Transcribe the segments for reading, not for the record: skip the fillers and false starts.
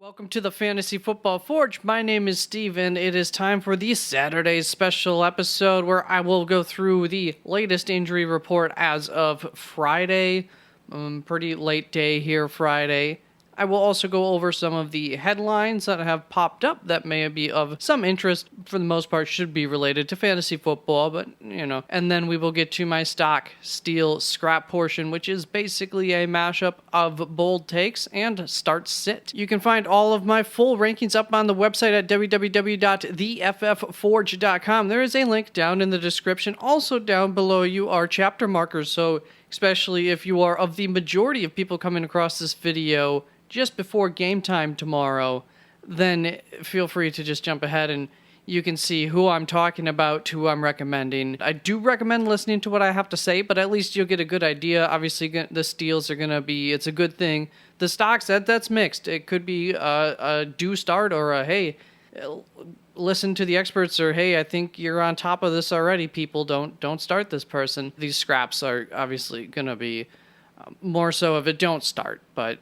Welcome to the Fantasy Football Forge. My name is Steve, and it is time for the Saturday special episode where I will go through the latest injury report as of Friday. Pretty late day here, Friday. I will also go over some of the headlines that have popped up that may be of some interest. For the most part, should be related to fantasy football, but and then we will get to my stock, steal, scrap portion, which is basically a mashup of bold takes and start sit. You can find all of my full rankings up on the website at www.theffforge.com. There is a link down in the description. Also down below you are chapter markers, so especially if you are of the majority of people coming across this video just before game time tomorrow, then feel free to just jump ahead and you can see who I'm talking about, who I'm recommending. I do recommend listening to what I have to say, but at least you'll get a good idea. Obviously, the steals are going to be, it's a good thing. The stocks, that's mixed. It could be a do start or a, hey, listen to the experts, or hey, I think you're on top of this already, people. Don't start this person. These scraps are obviously going to be more so of a don't start, but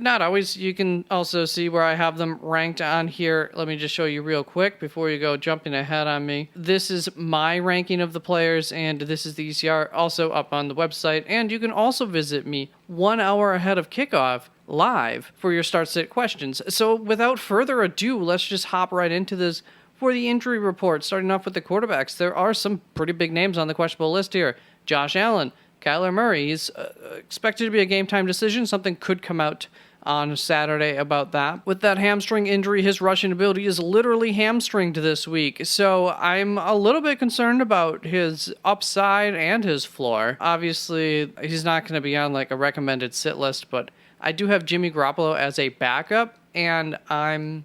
not always. You can also see where I have them ranked on here. Let me just show you real quick before you go jumping ahead on me. This is my ranking of the players, and this is the ECR, also up on the website. And you can also visit me 1 hour ahead of kickoff live for your start sit questions. So without further ado, let's just hop right into this for the injury report. Starting off with the quarterbacks, there are some pretty big names on the questionable list here. Josh Allen, Kyler Murray, he's expected to be a game-time decision. Something could come out on Saturday about that. With that hamstring injury, his rushing ability is literally hamstringed this week. So I'm a little bit concerned about his upside and his floor. Obviously, he's not going to be on like a recommended sit list, but I do have Jimmy Garoppolo as a backup, and I'm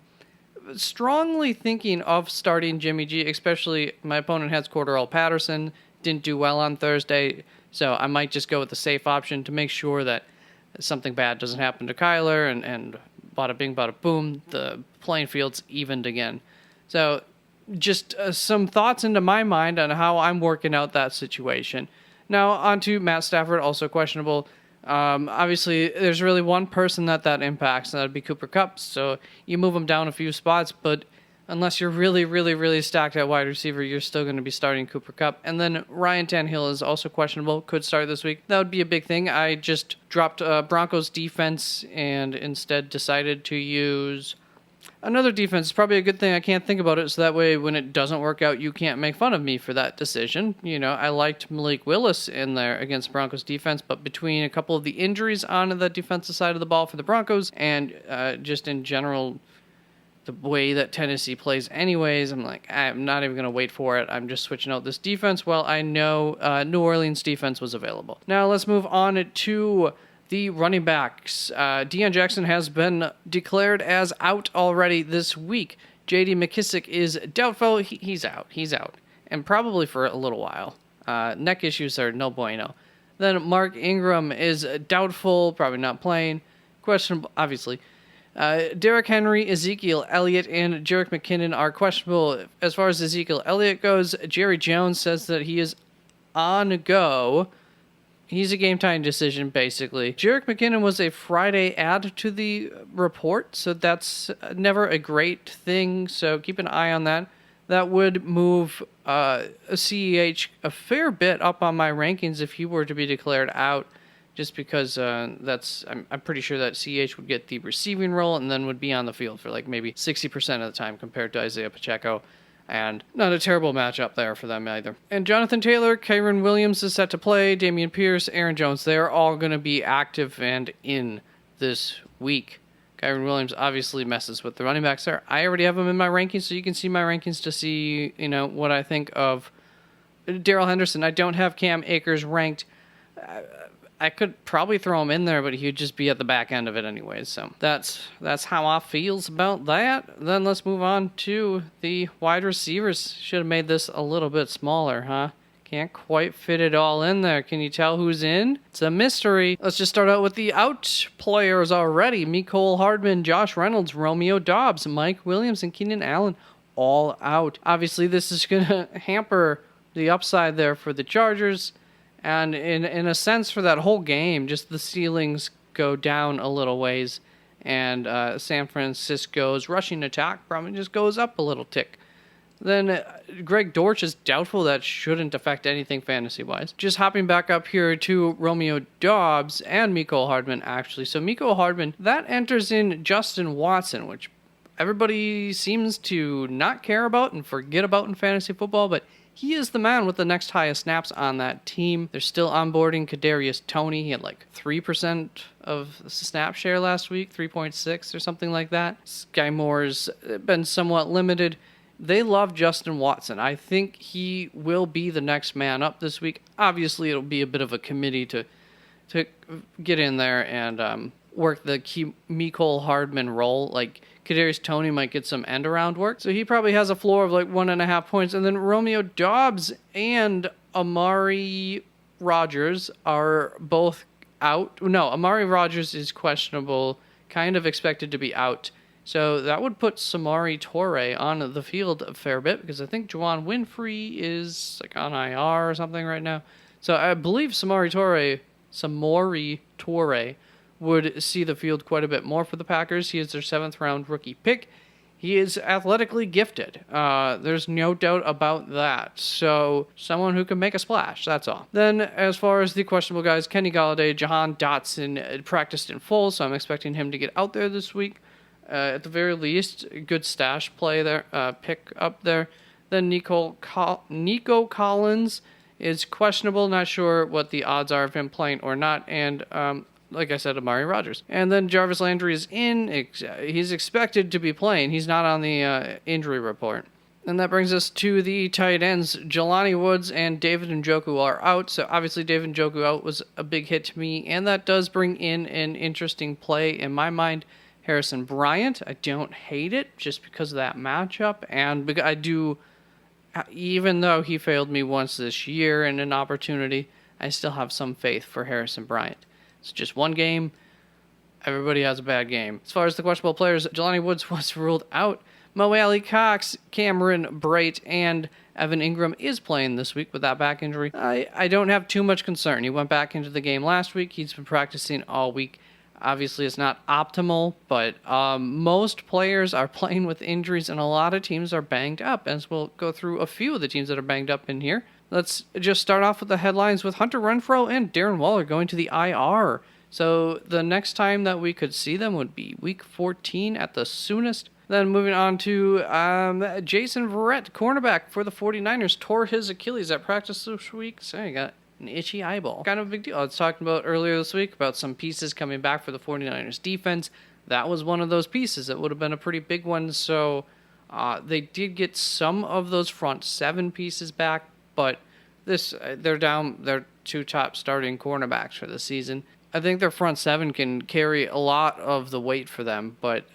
strongly thinking of starting Jimmy G, especially my opponent has Cordarrelle Patterson, didn't do well on Thursday. So I might just go with the safe option to make sure that something bad doesn't happen to Kyler, and bada bing, bada boom, the playing field's evened again. So just some thoughts into my mind on how I'm working out that situation. Now on to Matt Stafford, also questionable. Obviously, there's really one person that impacts, and that would be Cooper Kupp. So you move him down a few spots, but unless you're really, really, really stacked at wide receiver, you're still going to be starting Cooper Kupp. And then Ryan Tannehill is also questionable, could start this week. That would be a big thing. I just dropped Broncos defense and instead decided to use another defense. It's probably a good thing I can't think about it, so that way when it doesn't work out, you can't make fun of me for that decision. I liked Malik Willis in there against Broncos defense, but between a couple of the injuries on the defensive side of the ball for the Broncos and just in general the way that Tennessee plays anyways, I'm like, I'm not even going to wait for it. I'm just switching out this defense. Well, I know New Orleans defense was available. Now let's move on to the running backs. Deion Jackson has been declared as out already this week. J.D. McKissick is doubtful. He's out. He's out. And probably for a little while. Neck issues are no bueno. Then Mark Ingram is doubtful, probably not playing. Questionable, obviously. Derrick Henry, Ezekiel Elliott, and Jerick McKinnon are questionable. As far as Ezekiel Elliott goes, Jerry Jones says that he is on go. He's a game-time decision, basically. Jerick McKinnon was a Friday add to the report, so that's never a great thing, so keep an eye on that. That would move CEH a fair bit up on my rankings if he were to be declared out. Just because I'm pretty sure that CH would get the receiving role and then would be on the field for like maybe 60% of the time compared to Isaiah Pacheco. And not a terrible matchup there for them either. And Jonathan Taylor, Kyren Williams is set to play, Dameon Pierce, Aaron Jones, they're all going to be active and in this week. Kyren Williams obviously messes with the running backs there. I already have him in my rankings, so you can see my rankings to see, what I think of Darrell Henderson. I don't have Cam Akers ranked. I could probably throw him in there, but he'd just be at the back end of it anyways. So that's how I feels about that. Then let's move on to the wide receivers. Should have made this a little bit smaller, huh? Can't quite fit it all in there. Can you tell who's in? It's a mystery. Let's just start out with the out players already. Mecole Hardman, Josh Reynolds, Romeo Doubs, Mike Williams, and Keenan Allen all out. Obviously, this is going to hamper the upside there for the Chargers. And in a sense, for that whole game, just the ceilings go down a little ways. and San Francisco's rushing attack probably just goes up a little tick. Then Greg Dortch is doubtful. That shouldn't affect anything fantasy-wise. Just hopping back up here to Romeo Doubs and Mecole Hardman, actually. So Mecole Hardman, that enters in Justin Watson, which everybody seems to not care about and forget about in fantasy football, but he is the man with the next highest snaps on that team. They're still onboarding Kadarius Toney. He had like 3% of snap share last week, 3.6 or something like that. Sky Moore's been somewhat limited. They love Justin Watson. I think he will be the next man up this week. Obviously, it'll be a bit of a committee to get in there and work the Mecole Hardman role. Like, Kadarius Toney might get some end-around work, so he probably has a floor of like 1.5 points. And then Romeo Doubs and Amari Rodgers are both out. No, Amari Rodgers is questionable, kind of expected to be out. So that would put Samori Toure on the field a fair bit, because I think Juwan Winfrey is like on IR or something right now. So I believe Samori Toure would see the field quite a bit more for the Packers. He is their 7th round rookie pick. He is athletically gifted. There's no doubt about that. So someone who can make a splash, that's all. Then as far as the questionable guys, Kenny Golladay, Jahan Dotson practiced in full, so I'm expecting him to get out there this week. At the very least, good stash play there, pick up there. Then Nico Collins is questionable. Not sure what the odds are of him playing or not. And like I said, Amari Rodgers. And then Jarvis Landry is in. He's expected to be playing. He's not on the injury report. And that brings us to the tight ends. Jelani Woods and David Njoku are out. So obviously David Njoku out was a big hit to me. And that does bring in an interesting play in my mind. Harrison Bryant, I don't hate it just because of that matchup, and I do, even though he failed me once this year in an opportunity, I still have some faith for Harrison Bryant. It's just one game, everybody has a bad game. As far as the questionable players, Jelani Woods was ruled out. Mo Alley Cox, Cameron Brate, and Evan Ingram is playing this week with that back injury. I don't have too much concern. He went back into the game last week. He's been practicing all week. Obviously, it's not optimal, but most players are playing with injuries, and a lot of teams are banged up, as we'll go through a few of the teams that are banged up in here. Let's just start off with the headlines with Hunter Renfrow and Darren Waller going to the IR. So the next time that we could see them would be week 14 at the soonest. Then moving on to Jason Verrett, cornerback for the 49ers, tore his Achilles at practice this week. So he got an itchy eyeball. Kind of a big deal. I was talking about earlier this week about some pieces coming back for the 49ers defense. That was one of those pieces. It would have been a pretty big one. So they did get some of those front 7 pieces back, but they're down their 2 top starting cornerbacks for the season. I think their front 7 can carry a lot of the weight for them, but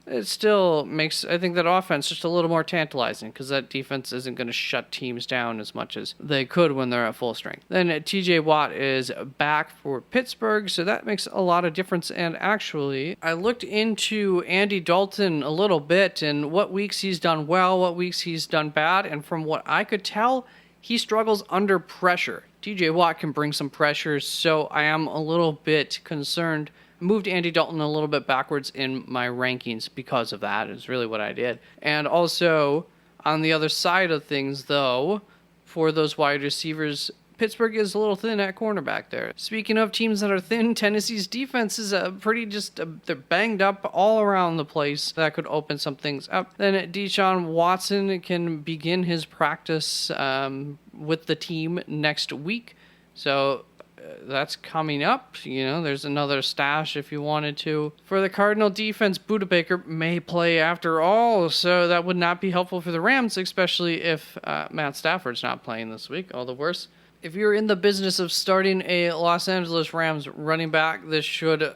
it still makes, I think, that offense just a little more tantalizing, because that defense isn't going to shut teams down as much as they could when they're at full strength. Then TJ Watt is back for Pittsburgh, so that makes a lot of difference. And actually, I looked into Andy Dalton a little bit and what weeks he's done well, what weeks he's done bad, and from what I could tell, he struggles under pressure. TJ Watt can bring some pressure, so I am a little bit concerned. I moved Andy Dalton a little bit backwards in my rankings because of that. Is really what I did. And also, on the other side of things, though, for those wide receivers, Pittsburgh is a little thin at cornerback there. Speaking of teams that are thin, Tennessee's defense is they're banged up all around the place. That could open some things up. Then Deshaun Watson can begin his practice with the team next week. So that's coming up. There's another stash if you wanted to. For the Cardinal defense, Budda Baker may play after all, so that would not be helpful for the Rams, especially if Matt Stafford's not playing this week. All the worse. If you're in the business of starting a Los Angeles Rams running back, this should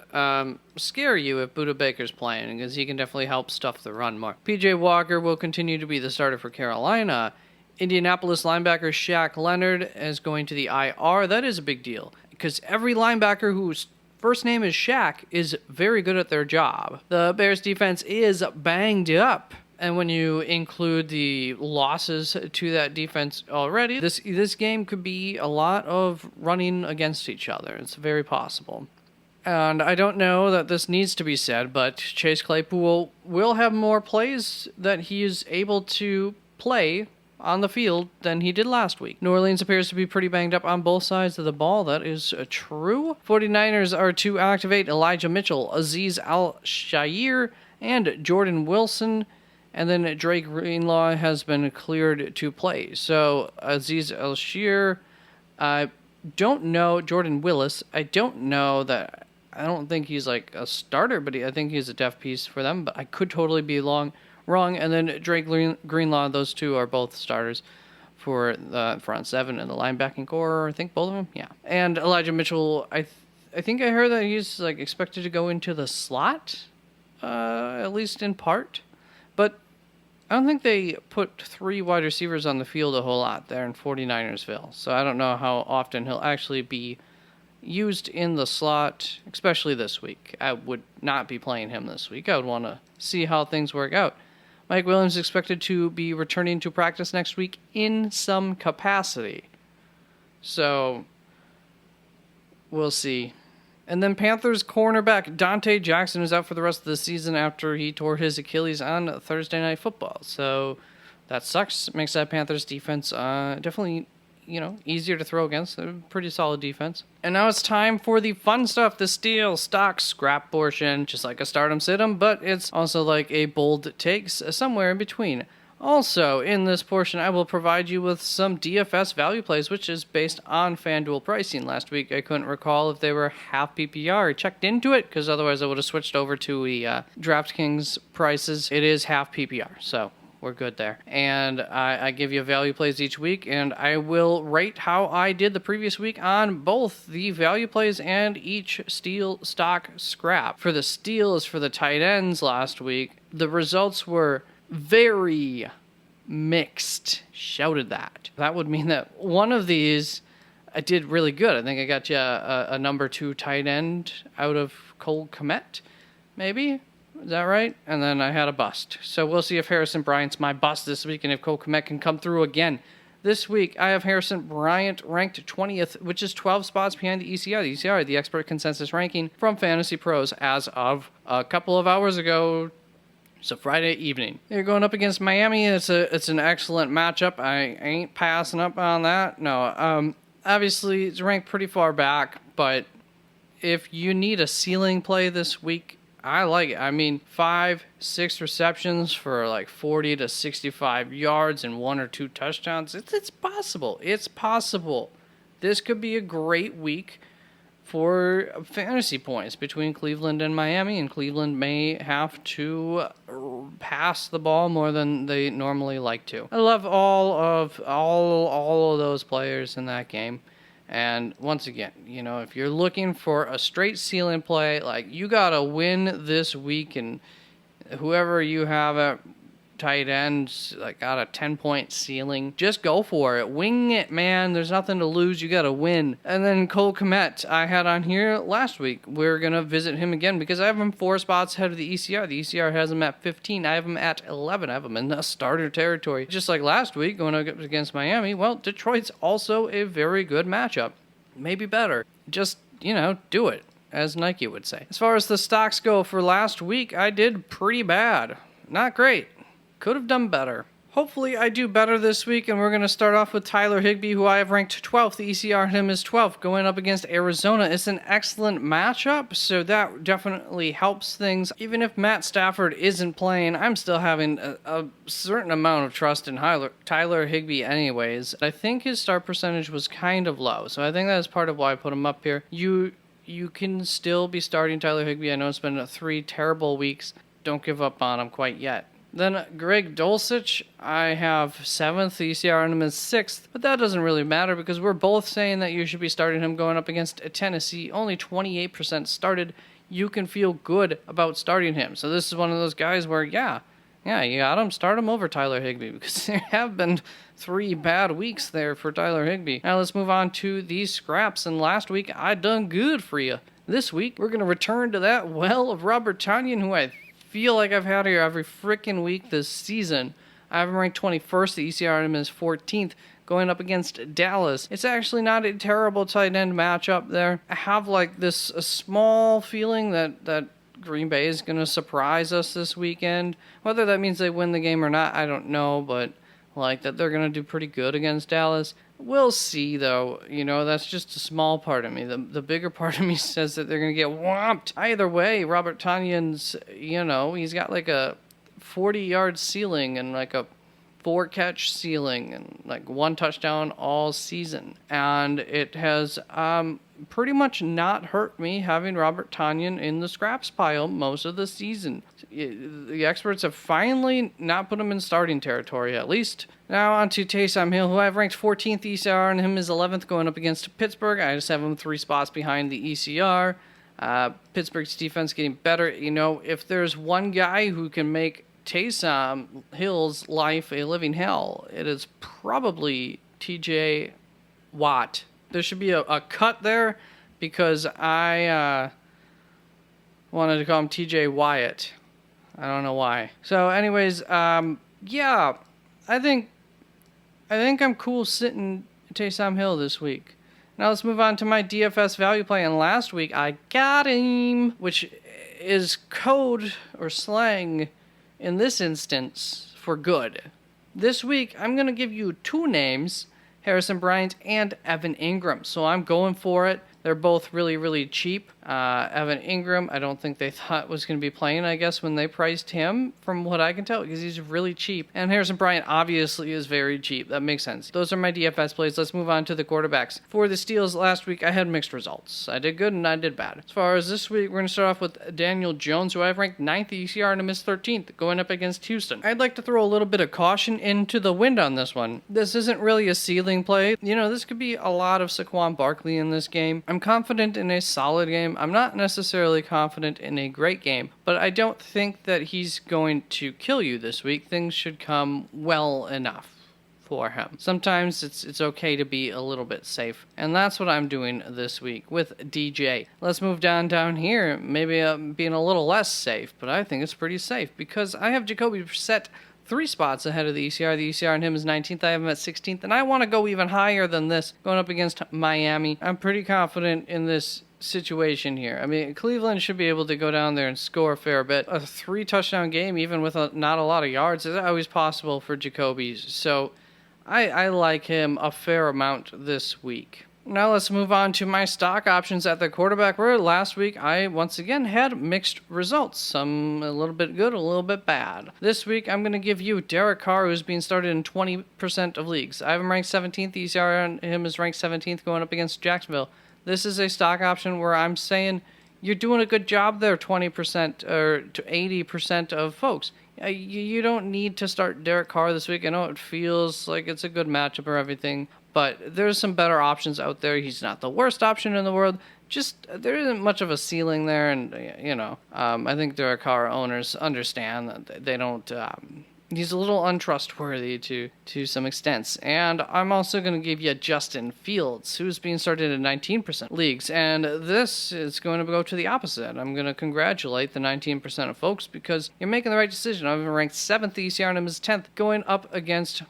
scare you if Budda Baker's playing, because he can definitely help stuff the run more. PJ Walker will continue to be the starter for Carolina. Indianapolis linebacker Shaq Leonard is going to the IR. That is a big deal, because every linebacker whose first name is Shaq is very good at their job. The Bears defense is banged up, and when you include the losses to that defense already, this game could be a lot of running against each other. It's very possible. And I don't know that this needs to be said, but Chase Claypool will have more plays that he is able to play on the field than he did last week. New Orleans appears to be pretty banged up on both sides of the ball. That is true. 49ers are to activate Elijah Mitchell, Azeez Al-Shaair, and Jordan Wilson. And then Drake Greenlaw has been cleared to play. So Azeez Al-Shaair, I don't know. Jordan Willis, I don't know that. I don't think he's like a starter, but I think he's a depth piece for them. But I could totally be wrong. And then Drake Greenlaw, those two are both starters for the front seven and the linebacking core. I think both of them, yeah. And Elijah Mitchell, I think I heard that he's like expected to go into the slot, at least in part. But I don't think they put 3 wide receivers on the field a whole lot there in 49ersville. So I don't know how often he'll actually be used in the slot, especially this week. I would not be playing him this week. I would want to see how things work out. Mike Williams is expected to be returning to practice next week in some capacity. So, we'll see. And then Panthers cornerback Dante Jackson is out for the rest of the season after he tore his Achilles on Thursday Night Football. So, that sucks. Makes that Panthers defense definitely, easier to throw against. A pretty solid defense. And now it's time for the fun stuff, the steal, stock, scrap portion. Just like a stardom situm, but it's also like a bold takes somewhere in between. Also, in this portion, I will provide you with some DFS value plays, which is based on FanDuel pricing. Last week, I couldn't recall if they were half PPR. I checked into it, because otherwise I would have switched over to the DraftKings prices. It is half PPR, so we're good there. And I give you value plays each week, and I will rate how I did the previous week on both the value plays and each steal, stock, scrap. For the steals for the tight ends last week, the results were very mixed. Shouted that. That would mean that one of these I did really good. I think I got you a number 2 tight end out of Cole Kmet, maybe? Is that right? And then I had a bust. So we'll see if Harrison Bryant's my bust this week and if Cole Kmet can come through again. This week, I have Harrison Bryant ranked 20th, which is 12 spots behind the ECR. The ECR, the expert consensus ranking from Fantasy Pros as of a couple of hours ago. So Friday evening. You're going up against Miami. It's an excellent matchup. I ain't passing up on that. No. Obviously, it's ranked pretty far back, but if you need a ceiling play this week, I like it. I mean, 5-6 receptions for like 40 to 65 yards and 1 or 2 touchdowns. It's possible. It's possible. This could be a great week for fantasy points between Cleveland and Miami, and Cleveland may have to pass the ball more than they normally like to. I love all of those players in that game. And once again, if you're looking for a straight ceiling play, like you got to win this week, and whoever you have at tight ends, like got a 10-point ceiling, just go for it. Wing it, man. There's nothing to lose. You got to win. And then Cole Kmet, I had on here last week. We're going to visit him again because I have him 4 spots ahead of the ECR. The ECR has him at 15. I have him at 11. I have him in the starter territory. Just like last week, going up against Miami, well, Detroit's also a very good matchup. Maybe better. Just, do it, as Nike would say. As far as the stocks go for last week, I did pretty bad. Not great. Could have done better. Hopefully I do better this week, and we're going to start off with Tyler Higbee, who I have ranked 12th. The ECR on him is 12th, going up against Arizona. It's an excellent matchup, so that definitely helps things. Even if Matt Stafford isn't playing, I'm still having a certain amount of trust in Tyler Higbee anyways. I think his start percentage was kind of low, so I think that's part of why I put him up here. You can still be starting Tyler Higbee. I know it's been 3 terrible weeks. Don't give up on him quite yet. Then Greg Dulcich, I have 7th, the ECR on him is 6th, but that doesn't really matter because we're both saying that you should be starting him going up against Tennessee. Only 28% started. You can feel good about starting him. So this is one of those guys where, yeah, you got him. Start him over Tyler Higbee because there have been 3 bad weeks there for Tyler Higbee. Now let's move on to these scraps, and last week I done good for you. This week we're going to return to that well of Robert Tonyan, who I feel like I've had here every freaking week this season. I have him ranked 21st. The ECR on him is 14th, going up against Dallas. It's actually not a terrible tight end matchup there. I have like this a small feeling that Green Bay is going to surprise us this weekend. Whether that means they win the game or not, I don't know, but like that they're going to do pretty good against Dallas. We'll see, though. You know, that's just a small part of me. The bigger part of me says that they're going to get whomped. Either way, Robert Tonyan's, you know, he's got like a 40-yard ceiling and like a 4-catch ceiling and like 1 touchdown all season. And it has pretty much not hurt me having Robert Tonyan in the scraps pile most of the season. The experts have finally not put him in starting territory, at least. Now on to Taysom Hill, who I've ranked 14th ECR, and him is 11th going up against Pittsburgh. I just have him 3 spots behind the ECR. Pittsburgh's defense getting better. You know, if there's one guy who can make Taysom Hill's life a living hell, it is probably TJ Watt. There should be a cut there because I wanted to call him TJ Wyatt. I don't know why. So anyways, yeah, I think I'm cool sitting Taysom Hill this week. Now let's move on to my DFS value play. And last week I got him, which is code or slang in this instance for good. This week I'm going to give you 2 names, Harrison Bryant and Evan Ingram. So I'm going for it. They're both really, really cheap. Evan Ingram, I don't think they thought was going to be playing, I guess, when they priced him, from what I can tell, because he's really cheap. And Harrison Bryant obviously is very cheap. That makes sense. Those are my DFS plays. Let's move on to the quarterbacks. For the Steelers last week, I had mixed results. I did good and I did bad. As far as this week, we're going to start off with Daniel Jones, who I've ranked 9th ECR and missed 13th, going up against Houston. I'd like to throw a little bit of caution into the wind on this one. This isn't really a ceiling play. You know, this could be a lot of Saquon Barkley in this game. I'm confident in a solid game. I'm not necessarily confident in a great game, but I don't think that he's going to kill you this week. Things should come well enough for him. Sometimes it's okay to be a little bit safe, and that's what I'm doing this week with DJ. Let's move down here. Maybe being a little less safe, but I think it's pretty safe because I have Jacoby Brissett 3 spots ahead of the ECR. The ECR on him is 19th. I have him at 16th, and I want to go even higher than this, going up against Miami. I'm pretty confident in this situation here. I mean, Cleveland should be able to go down there and score a fair bit. A 3-touchdown game, even with not a lot of yards, is always possible for Jacoby. So I like him a fair amount this week. Now let's move on to my stock options at the quarterback, where last week I once again had mixed results. Some a little bit good, a little bit bad. This week I'm going to give you Derek Carr, who's being started in 20% of leagues. I have him ranked 17th. The ECR on him is ranked 17th going up against Jacksonville. This is a stock option where I'm saying you're doing a good job there, 20% or to 80% of folks. You don't need to start Derek Carr this week. I know it feels like it's a good matchup or everything, but there's some better options out there. He's not the worst option in the world. Just there isn't much of a ceiling there, and you know, I think Derek Carr owners understand that they don't. He's a little untrustworthy to some extent. And I'm also going to give you Justin Fields, who's being started in 19% leagues. And this is going to go to the opposite. I'm going to congratulate the 19% of folks because you're making the right decision. I've been ranked 7th ECR and I'm 10th, going up against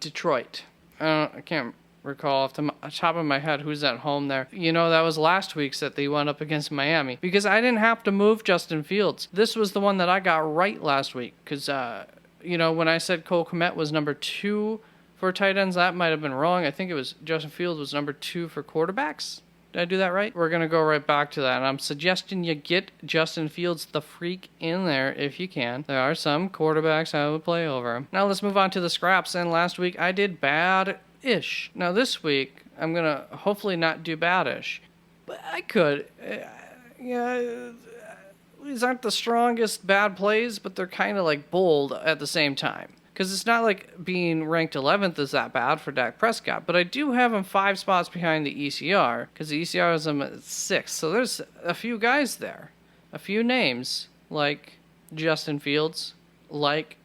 Detroit. I can't recall off the top of my head who's at home there. You know, that was last week's that they went up against Miami because I didn't have to move Justin Fields. This was the one that I got right last week because, you know, when I said Cole Kmet was number 2 for tight ends, that might have been wrong. I think it was Justin Fields was number 2 for quarterbacks. Did I do that right? We're going to go right back to that. And I'm suggesting you get Justin Fields the freak in there if you can. There are some quarterbacks I would play over him. Now let's move on to the scraps. And last week I did bad-ish. Now this week I'm going to hopefully not do bad-ish. But I could. Yeah, these aren't the strongest bad plays, but they're kind of like bold at the same time. Because it's not like being ranked 11th is that bad for Dak Prescott. But I do have him 5 spots behind the ECR. Because the ECR is him at 6. So there's a few guys there. A few names. Like Justin Fields. Like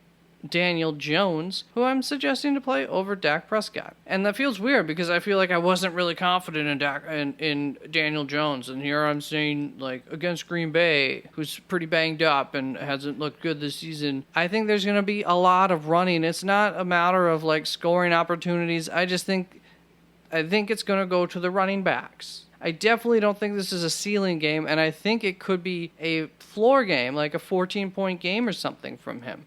Daniel Jones, who I'm suggesting to play over Dak Prescott. And that feels weird because I feel like I wasn't really confident in Daniel Jones. And here I'm saying, like, against Green Bay, who's pretty banged up and hasn't looked good this season, I think there's going to be a lot of running. It's not a matter of, like, scoring opportunities. I think it's going to go to the running backs. I definitely don't think this is a ceiling game, and I think it could be a floor game, like a 14-point game or something from him.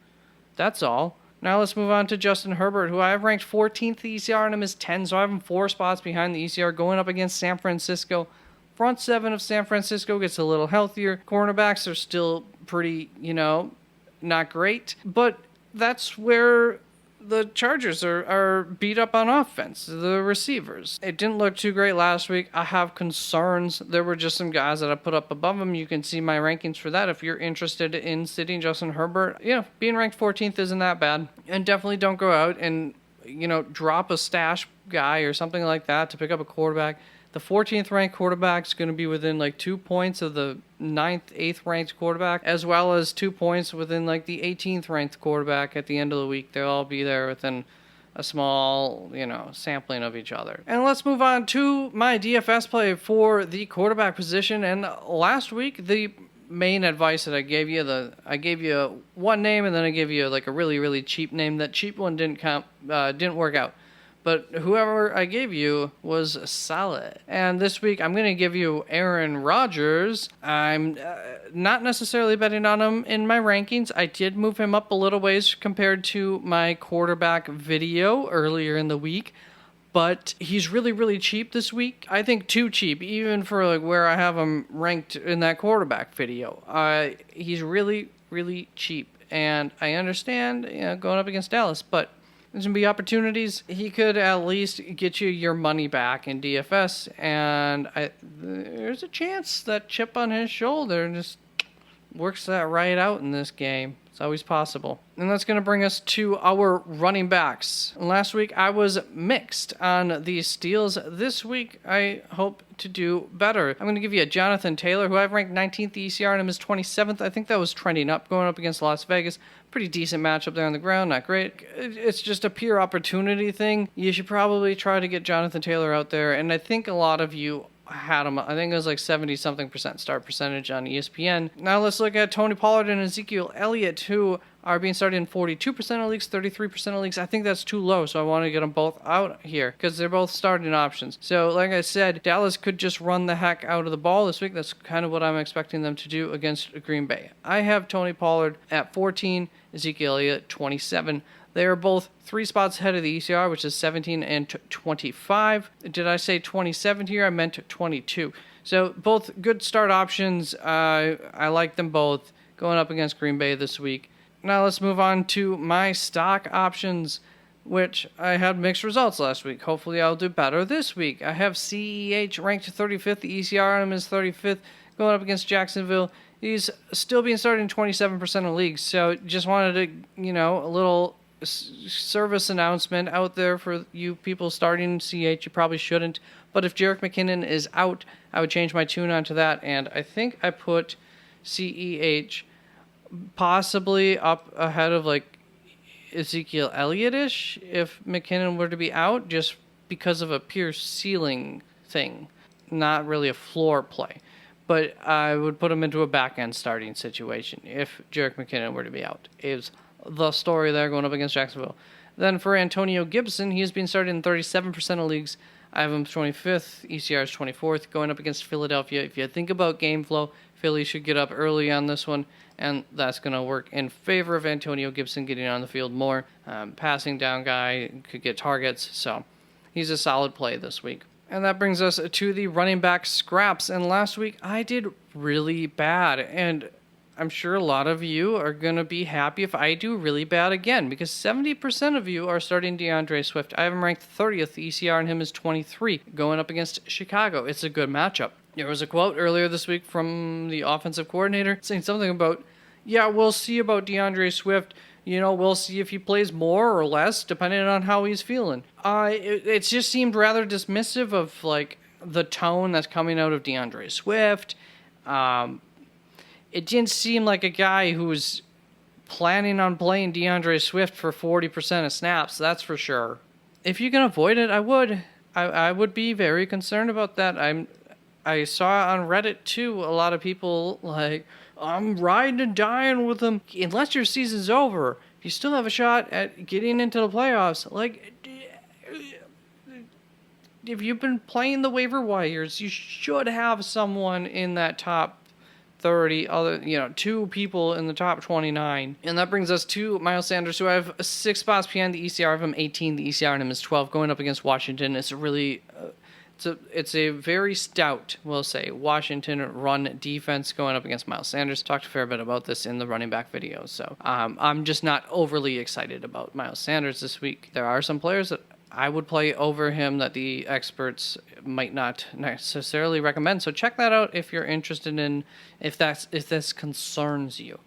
That's all. Now let's move on to Justin Herbert, who I have ranked 14th. The ECR on him is 10, so I have him 4 spots behind the ECR going up against San Francisco. Front 7 of San Francisco gets a little healthier. Cornerbacks are still pretty, not great. But that's where the Chargers are beat up on offense, the receivers. It didn't look too great last week. I have concerns. There were just some guys that I put up above him. You can see my rankings for that if you're interested in sitting Justin Herbert. Being ranked 14th isn't that bad. And definitely don't go out and, drop a stash guy or something like that to pick up a quarterback. The 14th ranked quarterback is going to be within 2 points of the 9th, 8th ranked quarterback, as well as 2 points within the 18th ranked quarterback at the end of the week. They'll all be there within a small, sampling of each other. And let's move on to my DFS play for the quarterback position. And last week, the main advice that I gave you one name, and then I gave you a really, really cheap name. That cheap one didn't work out. But whoever I gave you was solid. And this week, I'm going to give you Aaron Rodgers. I'm not necessarily betting on him in my rankings. I did move him up a little ways compared to my quarterback video earlier in the week. But he's really, really cheap this week. I think too cheap, even for where I have him ranked in that quarterback video. He's really, really cheap. And I understand going up against Dallas, but there's going to be opportunities. He could at least get you your money back in DFS, and there's a chance that chip on his shoulder just works that right out in this game. It's always possible. And that's going to bring us to our running backs. Last week, I was mixed on these steals. This week, I hope to do better. I'm going to give you a Jonathan Taylor, who I've ranked 19th. The ECR on him is 27th. I think that was trending up, going up against Las Vegas. Pretty decent matchup there on the ground. Not great. It's just a pure opportunity thing. You should probably try to get Jonathan Taylor out there. And I think a lot of you had him. I think it was 70-something% start percentage on ESPN. Now let's look at Tony Pollard and Ezekiel Elliott, who are being started in 42% of leagues, 33% of leagues. I think that's too low, so I want to get them both out here because they're both starting options. So like I said, Dallas could just run the heck out of the ball this week. That's kind of what I'm expecting them to do against Green Bay. I have Tony Pollard at 14, Ezekiel Elliott 27. They are both 3 spots ahead of the ECR, which is 17 and 25. Did I say 27 here? I meant 22. So both good start options. I like them both going up against Green Bay this week. Now let's move on to my stock options, which I had mixed results last week. Hopefully I'll do better this week. I have CEH ranked 35th. The ECR on him is 35th, going up against Jacksonville. He's still being started in 27% of leagues, so just wanted to, a little service announcement out there for you people starting CH. You probably shouldn't, but if Jerick McKinnon is out, I would change my tune onto that, and I think I put CEH possibly up ahead of Ezekiel Elliott-ish if McKinnon were to be out, just because of a pure ceiling thing, not really a floor play. But I would put him into a back-end starting situation if Jerick McKinnon were to be out. Is the story there going up against Jacksonville. Then for Antonio Gibson, he's been started in 37% of leagues. I have him 25th, ECR is 24th, going up against Philadelphia. If you think about game flow, Philly should get up early on this one, and that's going to work in favor of Antonio Gibson getting on the field more. Passing down guy, could get targets, so he's a solid play this week. And that brings us to the running back scraps. And last week, I did really bad. And I'm sure a lot of you are going to be happy if I do really bad again, because 70% of you are starting DeAndre Swift. I have him ranked 30th. The ECR on him is 23, going up against Chicago. It's a good matchup. There was a quote earlier this week from the offensive coordinator saying something about, yeah, we'll see about DeAndre Swift. We'll see if he plays more or less, depending on how he's feeling. It just seemed rather dismissive of, the tone that's coming out of DeAndre Swift. It didn't seem like a guy who's planning on playing DeAndre Swift for 40% of snaps, that's for sure. If you can avoid it, I would. I would be very concerned about that. I saw on Reddit too a lot of people like, I'm riding and dying with him. Unless your season's over, you still have a shot at getting into the playoffs. Like, if you've been playing the waiver wires, you should have someone in that top 30, two people in the top 29. And that brings us to Miles Sanders, who I have 6 spots behind the ECR of him 18. The ECR on him is 12. Going up against Washington, it's really... It's a very stout, we'll say, Washington run defense going up against Miles Sanders. Talked a fair bit about this in the running back video, so I'm just not overly excited about Miles Sanders this week. There are some players that I would play over him that the experts might not necessarily recommend, so check that out if you're interested in if this concerns you.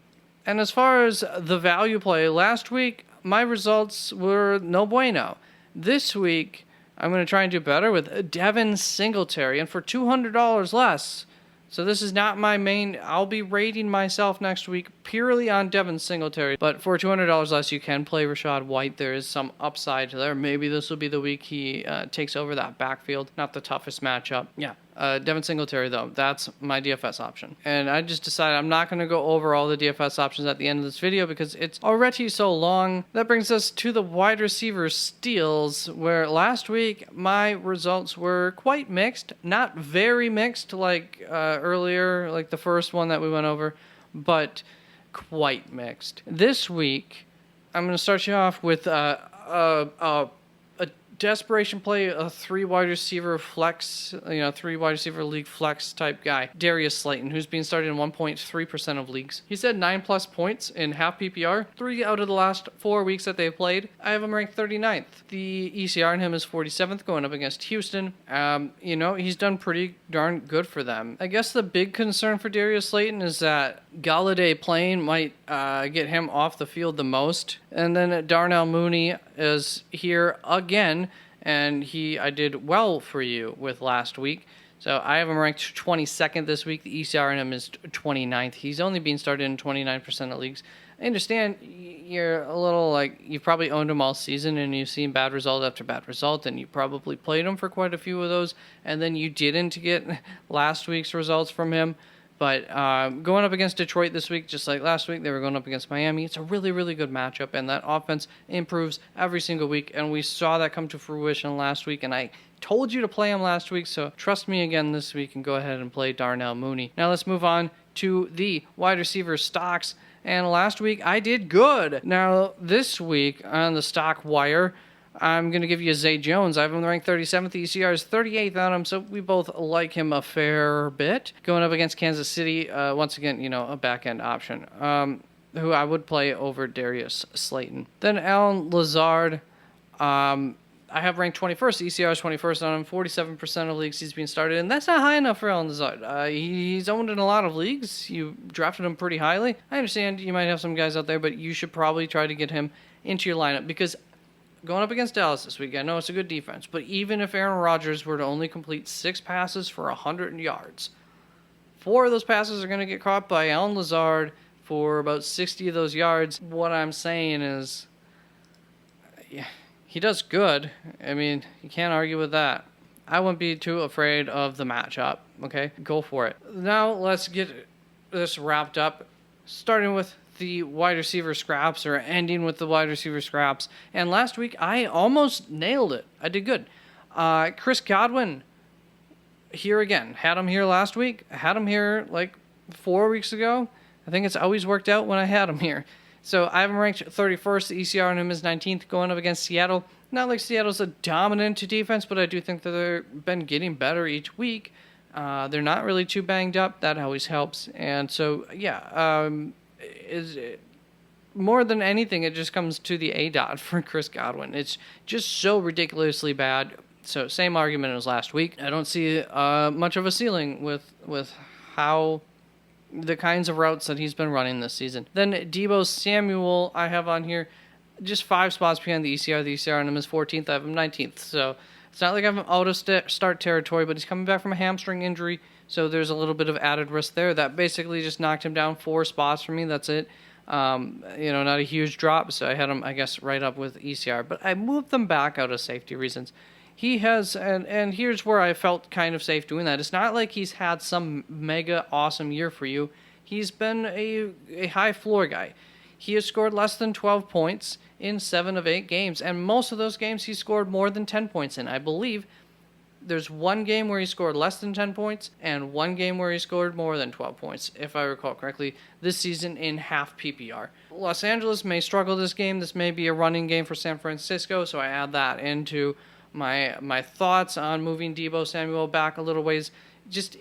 And as far as the value play, last week my results were no bueno. This week I'm going to try and do better with Devin Singletary, and for $200 less. So this is not my main. I'll be rating myself next week purely on Devin Singletary. But for $200 less, you can play Rachaad White. There is some upside there. Maybe this will be the week he takes over that backfield. Not the toughest matchup. Yeah. Devin Singletary, though, that's my DFS option. And I just decided I'm not going to go over all the DFS options at the end of this video because it's already so long. That brings us to the wide receiver steals, where last week my results were quite mixed. Not very mixed like earlier, like the first one that we went over, but quite mixed. This week, I'm going to start you off with a desperation play, a 3 wide receiver flex, 3 wide receiver league flex type guy, Darius Slayton, who's being started in 1.3% of leagues. He's had 9+ points in half PPR, 3 out of the last 4 weeks that they've played. I have him ranked 39th. The ECR on him is 47th, going up against Houston. He's done pretty darn good for them. I guess the big concern for Darius Slayton is that Galladay playing might get him off the field the most. And then Darnell Mooney is here again, and I did well for you with last week. So I have him ranked 22nd this week. The ECR on him is 29th. He's only being started in 29% of leagues. I understand you're a little you've probably owned him all season and you've seen bad result after bad result, and you probably played him for quite a few of those, and then you didn't get last week's results from him. But going up against Detroit this week, just like last week, they were going up against Miami. It's a really, really good matchup, and that offense improves every single week, and we saw that come to fruition last week, and I told you to play him last week, so trust me again this week and go ahead and play Darnell Mooney. Now let's move on to the wide receiver stocks, and last week I did good. Now this week on the stock wire, I'm going to give you Zay Jones. I have him ranked 37th. The ECR is 38th on him, so we both like him a fair bit. Going up against Kansas City, once again, a back-end option, who I would play over Darius Slayton. Then Allen Lazard, I have ranked 21st. The ECR is 21st on him. 47% of leagues he's being started, and that's not high enough for Allen Lazard. He's owned in a lot of leagues. You drafted him pretty highly. I understand you might have some guys out there, but you should probably try to get him into your lineup because going up against Dallas this week, I know it's a good defense, but even if Aaron Rodgers were to only complete 6 passes for 100 yards, 4 of those passes are going to get caught by Allen Lazard for about 60 of those yards. What I'm saying is, he does good. I mean, you can't argue with that. I wouldn't be too afraid of the matchup, okay? Go for it. Now let's get this wrapped up, starting with the wide receiver scraps, or ending with the wide receiver scraps. And last week, I almost nailed it. I did good. Chris Godwin, here again. Had him here last week. Had him here 4 weeks ago. I think it's always worked out when I had him here. So I have him ranked 31st. The ECR on him is 19th, going up against Seattle. Not like Seattle's a dominant defense, but I do think that they've been getting better each week. They're not really too banged up. That always helps. And so, more than anything, it just comes to the ADOT for Chris Godwin. It's just so ridiculously bad. So same argument as last week. I don't see much of a ceiling with how the kinds of routes that he's been running this season. Then Deebo Samuel I have on here just 5 spots behind the ECR. The ECR on him is 14th. I have him 19th. So it's not like I'm out of start territory, but he's coming back from a hamstring injury. So there's a little bit of added risk there. That basically just knocked him down 4 spots for me. That's it. Not a huge drop, so I had him, I guess, right up with ECR. But I moved them back out of safety reasons. He has, and here's where I felt kind of safe doing that. It's not like he's had some mega awesome year for you. He's been a high floor guy. He has scored less than 12 points in 7 of 8 games, and most of those games he scored more than 10 points in. I believe there's one game where he scored less than 10 points and one game where he scored more than 12 points, if I recall correctly, this season in half PPR. Los Angeles may struggle this game. This may be a running game for San Francisco, so I add that into my thoughts on moving Deebo Samuel back a little ways. Just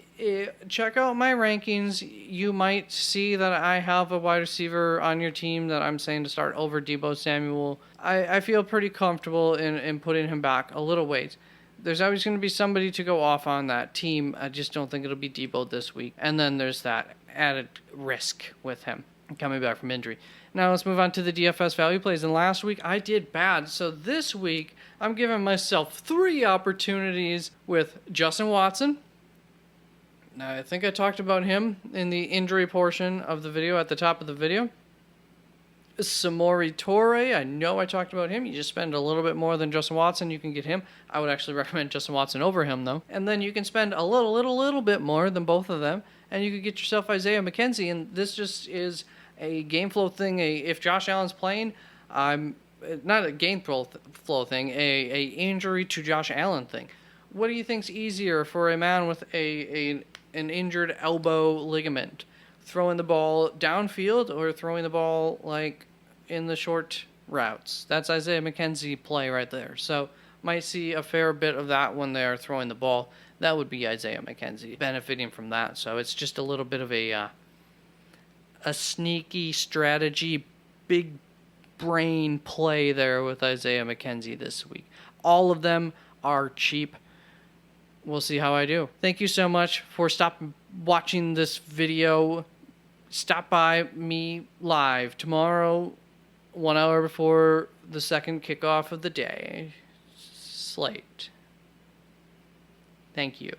check out my rankings. You might see that I have a wide receiver on your team that I'm saying to start over Deebo Samuel. I feel pretty comfortable in putting him back a little ways. There's always going to be somebody to go off on that team. I just don't think it'll be Deebo this week. And then there's that added risk with him coming back from injury. Now let's move on to the DFS value plays. And last week I did bad. So this week I'm giving myself 3 opportunities with Justin Watson. Now I think I talked about him in the injury portion of the video at the top of the video. Samori Toure, I know I talked about him. You just spend a little bit more than Justin Watson, you can get him. I would actually recommend Justin Watson over him, though. And then you can spend a little bit more than both of them, and you could get yourself Isaiah McKenzie. And this just is a game flow thing. If Josh Allen's playing, I'm not a game flow thing, a injury to Josh Allen thing. What do you think's easier for a man with an injured elbow ligament? Throwing the ball downfield or throwing the ball like in the short routes? That's Isaiah McKenzie play right there. So might see a fair bit of that when they're throwing the ball. That would be Isaiah McKenzie benefiting from that. So it's just a little bit of a sneaky strategy, big brain play there with Isaiah McKenzie this week. All of them are cheap. We'll see how I do. Thank you so much for watching this video. Stop by me live tomorrow, 1 hour before the second kickoff of the day slate. Thank you.